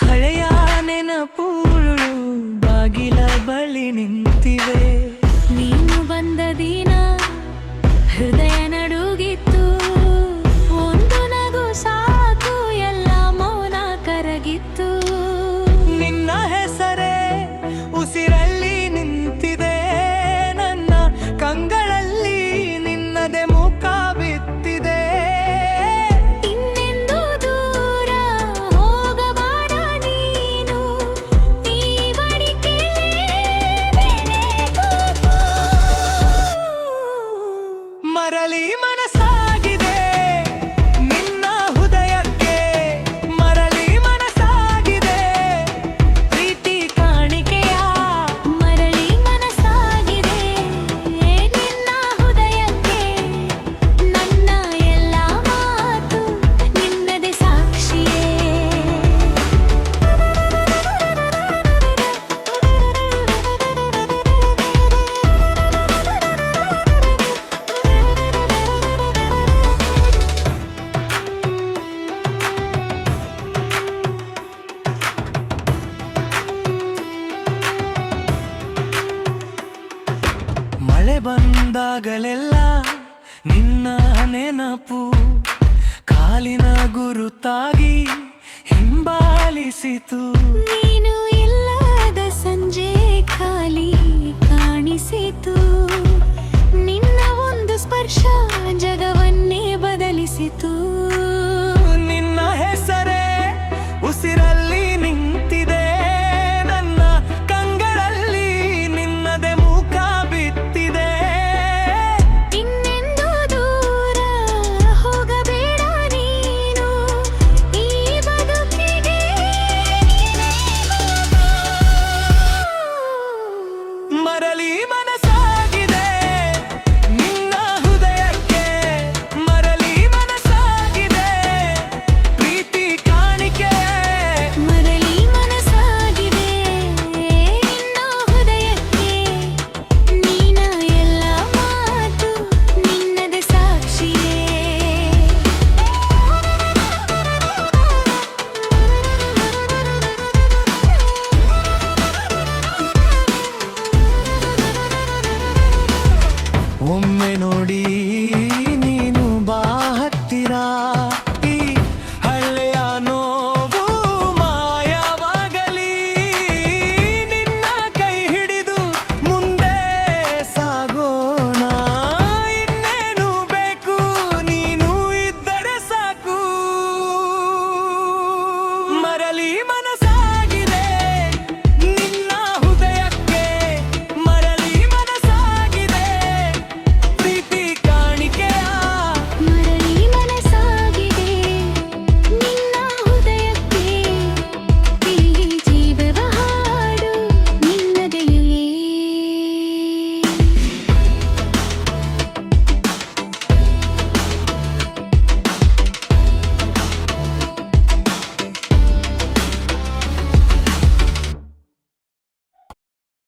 ಹಳೆಯ ನೆನಪುಗಳು ಬಾಗಿಲ ಬಳಿ ನಿಂತಿವೆ. ನೀನು ಬಂದ ದಿನ ಹೃದಯ ನಡುಗಿತ್ತು. ಒಂದು ನಗು ಸಾಕು, ಎಲ್ಲ ಮೌನ ಕರಗಿತ್ತು. ನಿನ್ನ ಹೆಸರೇ ಉಸಿರಲ್ಲಿ ನಿಂತಿದೆ, ನನ್ನ ಕಂಗಳಲ್ಲಿ ನಿನ್ನದೆ ಮುಖ ಬಿತ್ತಿದೆ. ಇನ್ನೆಂದು ದೂರ ಹೋಗಬಾರ ನೀನು, ಈ ಬಡಿಕೆಲೇಬೇಕು. ಮರಳಿ ಮನಸಾಗಿದೆ ನಿನ್ನ ಹೃದಯಕ್ಕೆ, ಮರಳಿ ಮನಸಾಗಿದೆ ಪ್ರೀತಿ ಕಾಣಿಕೆಯ. ಮರಳಿ ಮನಸಾಗಿದೆ ನಿನ್ನ ಹೃದಯಕ್ಕೆ, ನನ್ನ ಎಲ್ಲ ಮಾತು ನಿನ್ನದೇ ಸಾಕ್ಷಿಯೇ. ಮಳೆ ಬಂದಾಗಲೆಲ್ಲ ನಿನ್ನ ನೆನಪು ಕಾಲಿನ ಗುರುತಾಗಿ ಹಿಂಬಾಲಿಸಿತು. ನೀನು ಇಲ್ಲದ ಸಂಜೆ ಖಾಲಿ ಕಾಣಿಸಿತು. ನಿನ್ನ ಒಂದು ಸ್ಪರ್ಶ ಜಗವನ್ನೇ ಬದಲಿಸಿತು. ನಿನ್ನ ಹೆಸರೇ ಉಸಿರ